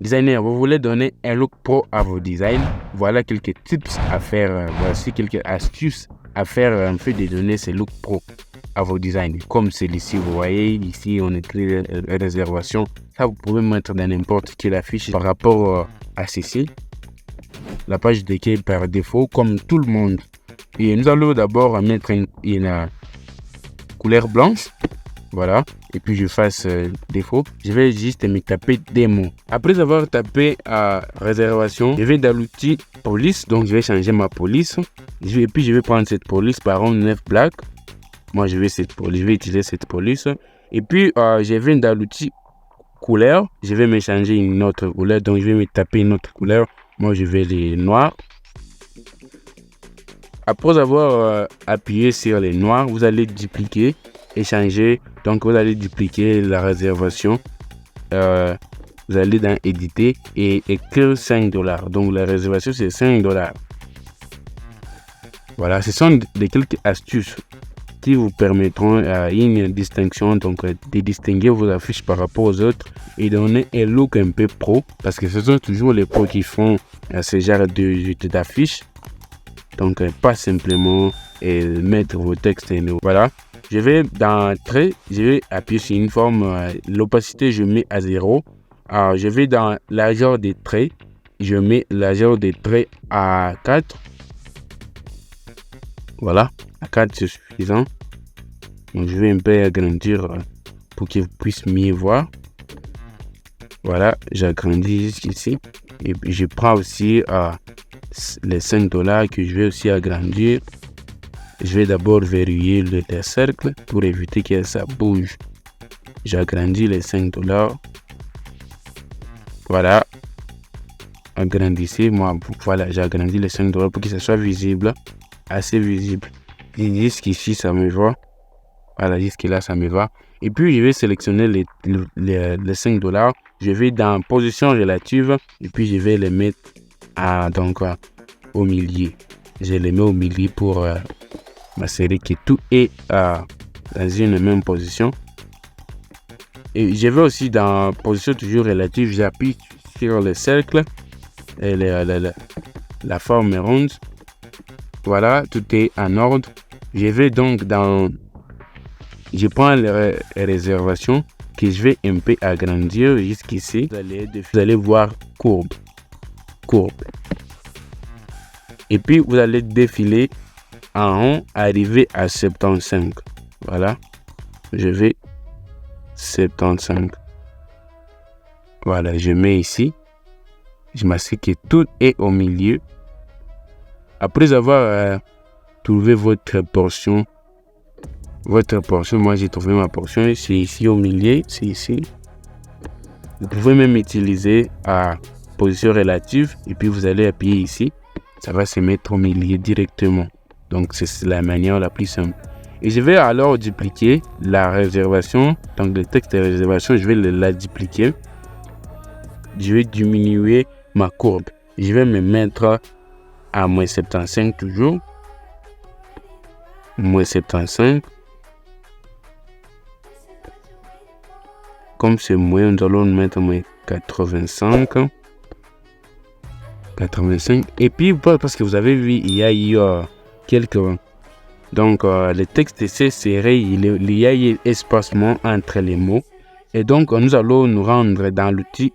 Designer, vous voulez donner un look pro à vos designs. Voilà quelques tips à faire. Voici quelques astuces à faire en fait de donner ces looks pro à vos designs. Comme celui-ci, vous voyez, ici on écrit réservation. Ça, vous pouvez mettre dans n'importe quelle affiche par rapport à ceci. La page d'accueil par défaut, comme tout le monde. Et nous allons d'abord mettre une couleur blanche. Voilà, et puis je fasse défaut. Je vais juste me taper des mots. Après avoir tapé réservation, je vais dans l'outil police. Donc je vais changer ma police. Et puis je vais prendre cette police par 9 black. Moi je vais utiliser cette police. Et puis je vais dans l'outil couleur. Je vais me changer une autre couleur. Donc je vais me taper une autre couleur. Moi je vais les noirs. Après avoir appuyé sur les noirs, vous allez dupliquer et changer. Donc vous allez dupliquer la réservation. Vous allez dans éditer et écrire $5. Donc la réservation c'est $5. Voilà, ce sont quelques astuces qui vous permettront une distinction, donc de distinguer vos affiches par rapport aux autres et donner un look un peu pro, parce que ce sont toujours les pros qui font ce genre d'affiches. Donc pas simplement mettre vos textes et nous. Voilà. Je vais dans trait, je vais appuyer sur une forme, l'opacité je mets à 0. Je vais dans largeur des traits, je mets largeur des traits à 4. Voilà, à 4 c'est suffisant. Donc je vais un peu agrandir pour que vous puissiez mieux voir. Voilà, j'agrandis jusqu'ici. Et puis je prends aussi les $5 que je vais aussi agrandir. Je vais d'abord verrouiller le cercle pour éviter que ça bouge. J'agrandis les $5. Voilà. Agrandissez. Moi, voilà, j'agrandis les $5 pour que ça soit visible. Assez visible. Jusqu'ici, ça me va. Voilà, jusque-là, ça me va. Et puis, je vais sélectionner les $5. Je vais dans position relative. Et puis, je vais les mettre au milieu. Je les mets au milieu pour m'assurer que tout est dans une même position. Et je vais aussi dans position toujours relative. J'appuie sur le cercle et la forme ronde. Voilà, tout est en ordre. Je vais donc je prends les réservations que je vais un peu agrandir jusqu'ici. Vous allez voir courbe. Et puis vous allez défiler en haut, arriver à 75. Voilà, je vais 75. Voilà, je mets ici. Je m'assure que tout est au milieu. Après avoir trouvé votre portion, moi j'ai trouvé ma portion, c'est ici au milieu, c'est ici. Vous pouvez même utiliser position relative et puis vous allez appuyer ici. Ça va se mettre au milieu directement. Donc c'est la manière la plus simple. Et je vais alors dupliquer la réservation. Donc le texte de réservation, je vais la dupliquer. Je vais diminuer ma courbe. Je vais me mettre à moins 75 toujours. Moins 75. Comme c'est moins, nous allons mettre moins 85. 85. Et puis, parce que vous avez vu, il y a eu quelques... Donc, le texte est serré, il y a eu espacement entre les mots. Et donc, nous allons nous rendre dans l'outil...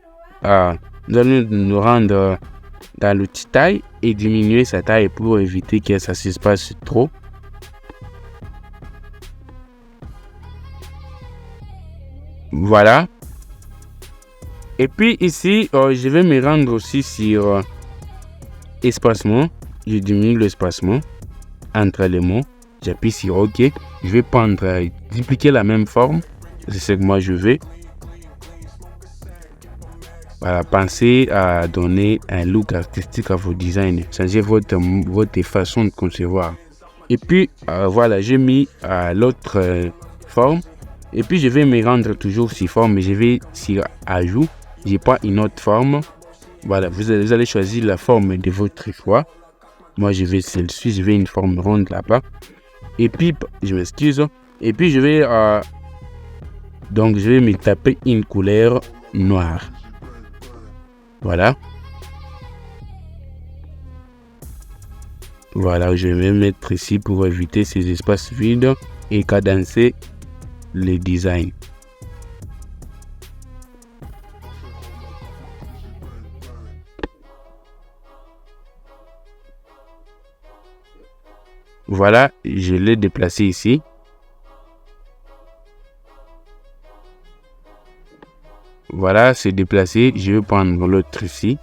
taille et diminuer sa taille pour éviter que ça s'espace trop. Voilà. Et puis ici, je vais me rendre aussi sur espacement. Je diminue l'espacement entre les mots. J'appuie sur OK. Je vais dupliquer la même forme. C'est ce que moi je vais. Voilà, pensez à donner un look artistique à vos designs. Changez votre façon de concevoir. Et puis, voilà, j'ai mis l'autre forme. Et puis, je vais me rendre toujours sur forme. Mais je vais sur ajout. Je prends une autre forme. Voilà, vous allez choisir la forme de votre choix. Moi, je vais celle-ci. Je vais une forme ronde là-bas. Et puis, je m'excuse. Et puis, je vais me taper une couleur noire. Voilà. Voilà, je vais mettre ici pour éviter ces espaces vides et cadencer les designs. Voilà, je l'ai déplacé ici. Voilà, c'est déplacé. Je vais prendre l'autre ici,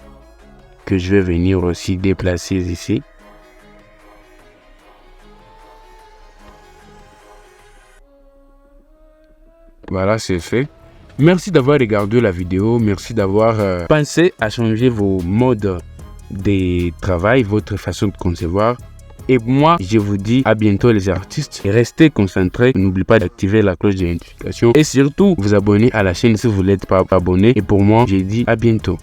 que je vais venir aussi déplacer ici. Voilà, c'est fait. Merci d'avoir regardé la vidéo. Merci d'avoir pensé à changer vos modes de travail, votre façon de concevoir. Et moi, je vous dis à bientôt les artistes. Et restez concentrés. N'oubliez pas d'activer la cloche de notification. Et surtout, vous abonner à la chaîne si vous n'êtes pas abonné. Et pour moi, j'ai dit à bientôt.